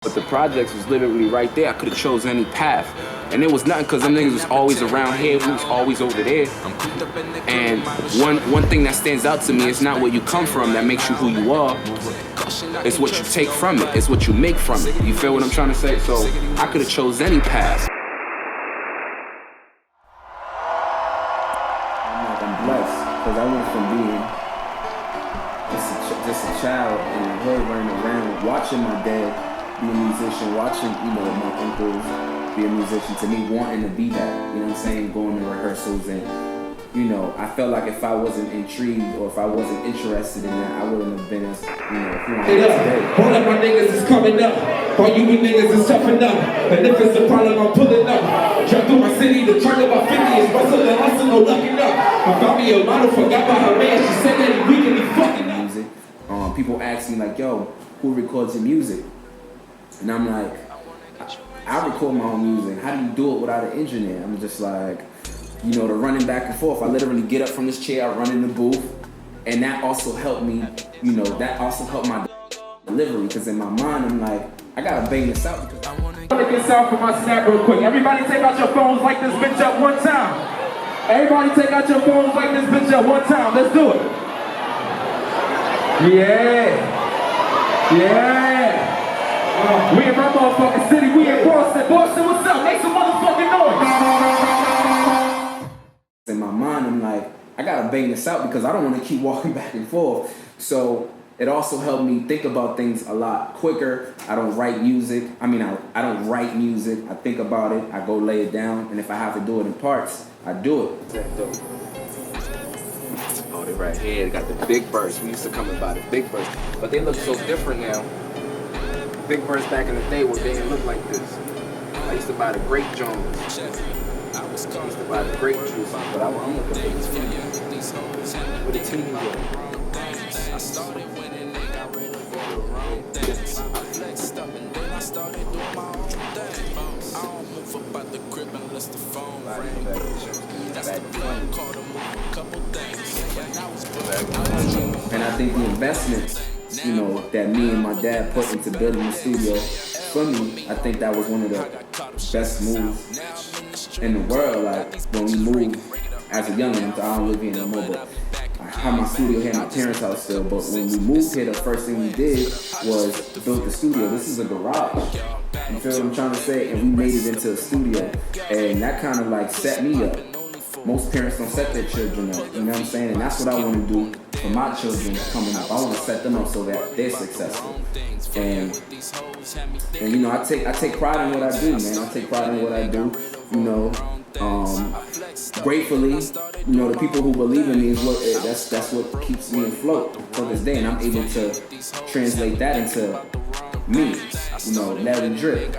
But the projects was literally right there. I could have chose any path. And it was nothing because them niggas was always around here. We was always over there. And one thing that stands out to me is not where you come from that makes you who you are. It's what you take from it. It's what you make from it. You feel what I'm trying to say? So I could have chose any path. I'm blessed because I went from being just a child in the hood running around, watching my dad be a musician, watching, my uncles be a musician, to me wanting to be that, you know what I'm saying, going to rehearsals. And, I felt like if I wasn't intrigued or if I wasn't interested in that, I wouldn't have been as, who I am today. Hold up, my niggas is coming up. All you niggas is toughen up. And if it's a problem, I'm pulling up. Drive through my city, the truck about 50 is bustle and hustle, no lucking up. I found me a model, forgot about her man. She said that he weak and he fucking up. Music. People ask me like, yo, who records your music? And I'm like, I record my own music. How do you do it without an engineer? I'm just like, the running back and forth. I literally get up from this chair, I run in the booth, and that also helped me, that also helped my delivery, because in my mind, I'm like, I gotta bang this out. I wanna get sound for my snap real quick. Everybody take out your phones, like this bitch up one time. Everybody take out your phones, like this bitch up one time. Let's do it. Yeah. We in my motherfucking city, we in Boston. Boston, what's up? Make some motherfucking noise. In my mind, I'm like, I gotta bang this out because I don't want to keep walking back and forth. So it also helped me think about things a lot quicker. I don't write music. I don't write music. I think about it. I go lay it down. And if I have to do it in parts, I do it. Oh, they right here. They got the big bursts. We used to come and buy the big bursts. But they look so different now. Big bursts back in the day they didn't look like this. I used to buy the grape Jones. I used to buy the grape juice. But I'm looking for the TV. Where the TV go? I started winning, they got rid of all the wrong things. I flexed up and then I started doing my own thing. I don't move about the crib unless the phone rang. That's the plan, called to move a couple things. But now it's back. And I think the investments, that me and my dad put into building the studio, for me, I think that was one of the best moves in the world. Like, when we moved as a youngin', I don't live here no more, but I have my studio here at my parents' house still. But when we moved here, the first thing we did was build the studio. This is a garage. You feel what I'm trying to say? And we made it into a studio. And that kind of like set me up. Most parents don't set their children up, you know what I'm saying? And that's what I want to do for my children coming up. I want to set them up so that they're successful. And I take pride in what I do, man. I take pride in what I do. Gratefully, the people who believe in me is that's what keeps me afloat to this day, and I'm able to translate that into me. Larry Drip.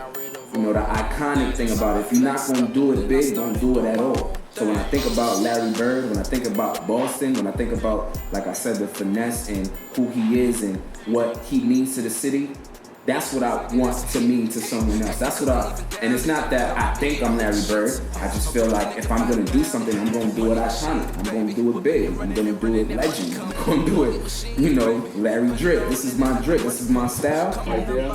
The iconic thing about it, if you're not gonna do it big, don't do it at all. So when I think about Larry Bird, when I think about Boston, when I think about, like I said, the finesse and who he is and what he means to the city, that's what I want to mean to someone else. And it's not that I think I'm Larry Bird. I just feel like if I'm gonna do something, I'm gonna do it iconic. I'm gonna do it big. I'm gonna do it legend. I'm gonna do it, Larry Drip. This is my drip. This is my style right there.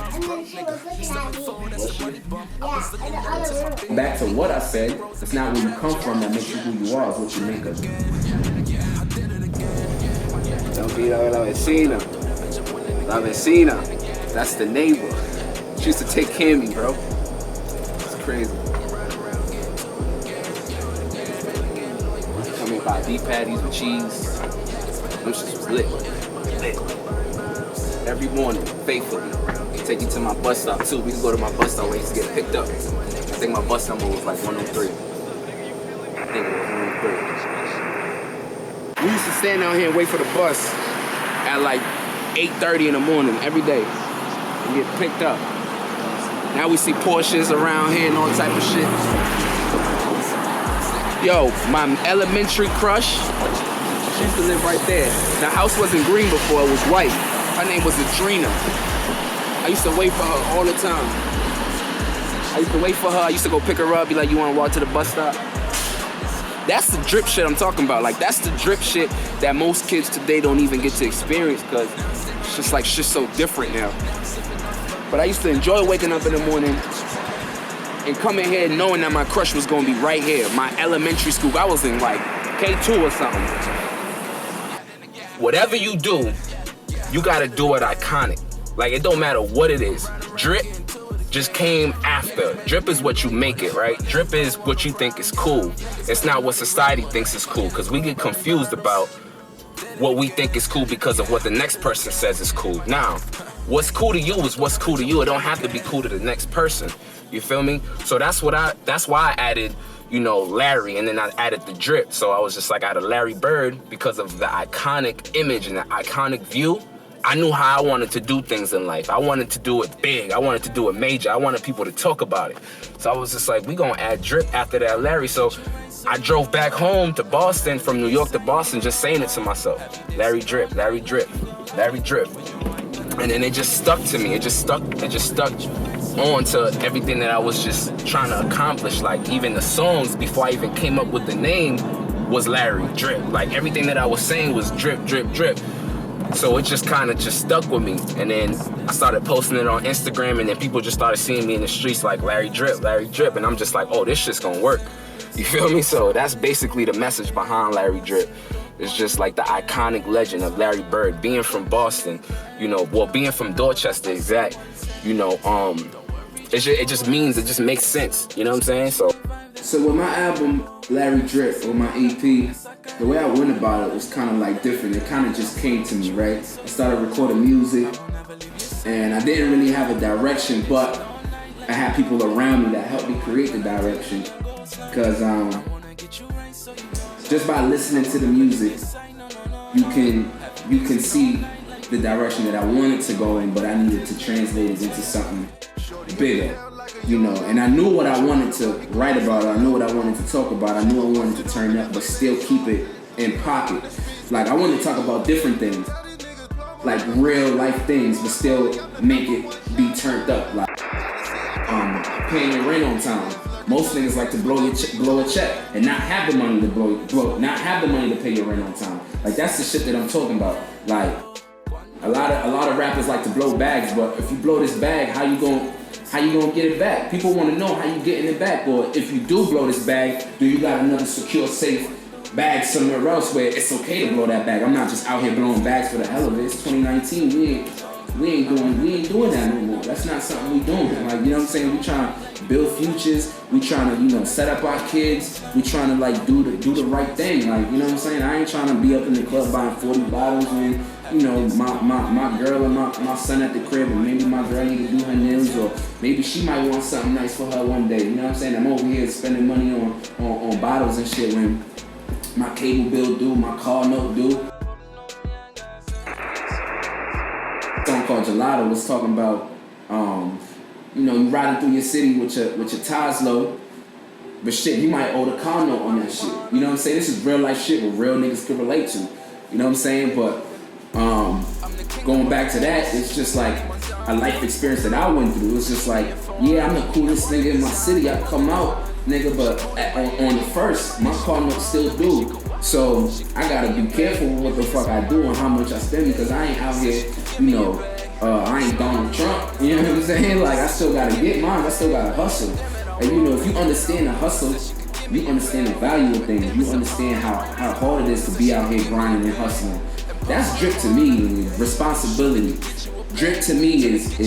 Back to what I said, it's not where you come from that makes you who you are, it's what you make of you. Don't be La vecina. That's the neighbor. She used to take care of me, bro. It's crazy. Come and buy beef patties with cheese. Them shit was lit. Every morning, faithfully. Take you to my bus stop too. We can go to my bus stop where I used to get picked up. I think my bus number was like 103. I think it was 103. We used to stand out here and wait for the bus at like 8:30 in the morning every day. And get picked up. Now we see Porsches around here and all type of shit. Yo, my elementary crush, she used to live right there. The house wasn't green before, it was white. Her name was Adrena. I used to wait for her all the time. I used to go pick her up, be like, you wanna walk to the bus stop? That's the drip shit I'm talking about. Like, that's the drip shit that most kids today don't even get to experience, because it's just like shit's so different now. But I used to enjoy waking up in the morning and coming here knowing that my crush was gonna be right here. My elementary school, I was in like K2 or something. Whatever you do, you gotta do it iconic. Like, it don't matter what it is. Drip just came after. Drip is what you make it, right? Drip is what you think is cool. It's not what society thinks is cool, because we get confused about what we think is cool because of what the next person says is cool. Now, what's cool to you is what's cool to you. It don't have to be cool to the next person. You feel me? So that's why I added, you know, Larry, and then I added the drip. So I was just like, I had a Larry Bird because of the iconic image and the iconic view. I knew how I wanted to do things in life. I wanted to do it big. I wanted to do it major. I wanted people to talk about it. So I was just like, we gonna add drip after that Larry. So I drove back home to Boston, from New York to Boston, just saying it to myself. Larry Drip, Larry Drip, Larry Drip. And then it just stuck to me. It just stuck on to everything that I was just trying to accomplish. Like, even the songs, before I even came up with the name, was Larry Drip. Like, everything that I was saying was drip, drip, drip. So it just kind of just stuck with me. And then I started posting it on Instagram, and then people just started seeing me in the streets like Larry Drip, Larry Drip. And I'm just like, oh, this shit's gonna work. You feel me? So that's basically the message behind Larry Drip. It's just like the iconic legend of Larry Bird, being from Boston, you know, well, being from Dorchester, exact, you know, it just makes sense, you know what I'm saying? So with my album, Larry Drip, or my EP, the way I went about it was kind of like different. It kind of just came to me, right? I started recording music, and I didn't really have a direction, but I had people around me that helped me create the direction. Because just by listening to the music, you can see the direction that I wanted to go in, but I needed to translate it into something bigger, you know. And I knew what I wanted to write about. I knew what I wanted to talk about. I knew I wanted to turn up, but still keep it in pocket. Like, I wanted to talk about different things, like real life things, but still make it be turned up. Like paying your rent on time. Most niggas like to blow a check and not have the money to not have the money to pay your rent on time. Like, that's the shit that I'm talking about. Like, a lot of rappers like to blow bags, but if you blow this bag, how you gonna get it back? People want to know how you getting it back. Or if you do blow this bag, do you got another secure, safe bag somewhere else where it's okay to blow that bag? I'm not just out here blowing bags for the hell of it. It's 2019. We ain't doing that no more. That's not something we doing. Like, you know what I'm saying? We trying to build futures. We trying to, you know, set up our kids. We trying to, like, do the right thing. Like, you know what I'm saying? I ain't trying to be up in the club buying 40 bottles when, you know, my girl and my son at the crib, and maybe my girl need to do her nails, or maybe she might want something nice for her one day. You know what I'm saying? I'm over here spending money on bottles and shit when my cable bill due, my car note due. Song called Gelato was talking about, you know, you riding through your city with your tires low, but shit, you might owe the car note on that shit. You know what I'm saying? This is real life shit what real niggas can relate to. You know what I'm saying? But going back to that, it's just like a life experience that I went through. It's just like, yeah, I'm the coolest nigga in my city. I come out, nigga, but on the first, my car note still due. So I gotta be careful with what the fuck I do and how much I spend, because I ain't out here, you know, I ain't Donald Trump. You know what I'm saying? Like, I still gotta get mine. I still gotta hustle. And you know, if you understand the hustle, you understand the value of things. You understand how hard it is to be out here grinding and hustling. That's drip to me. Responsibility. Drip to me is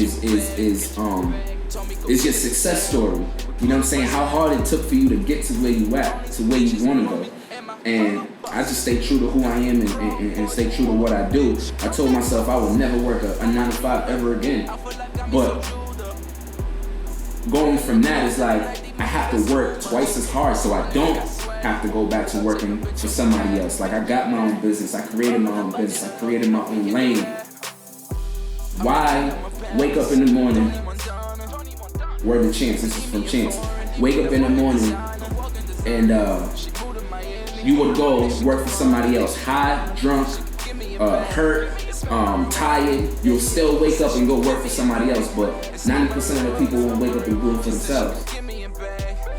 your success story. You know what I'm saying? How hard it took for you to get to where you at, to where you want to go. And I just stay true to who I am and stay true to what I do. I told myself I would never work a 9-to-5 ever again. But going from that is like, I have to work twice as hard so I don't have to go back to working for somebody else. Like, I got my own business. I created my own business. I created my own lane. Why wake up in the morning? Word of Chance. This is from Chance. Wake up in the morning and you would go work for somebody else. High, drunk, hurt, tired. You'll still wake up and go work for somebody else, but 90% of the people won't wake up and do it for themselves.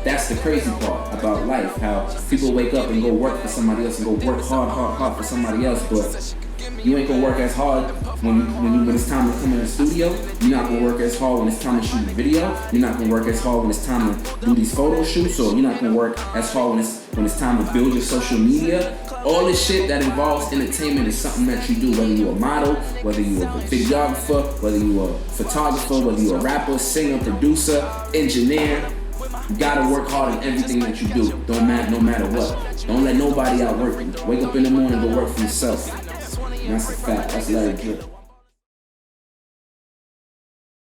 That's the crazy part about life, how people wake up and go work for somebody else and go work hard for somebody else, but You ain't gonna work as hard when it's time to come in the studio. You're not gonna work as hard when it's time to shoot a video. You're not gonna work as hard when it's time to do these photo shoots. Or you're not gonna work as hard when it's time to build your social media. All this shit that involves entertainment is something that you do, whether you're a model, whether you're a videographer, whether you're a photographer, whether you're a rapper, singer, producer, engineer. You gotta work hard in everything that you do, no matter what. Don't let nobody outwork you. Wake up in the morning, go work for yourself. And that's a fact, that's Larry Drip.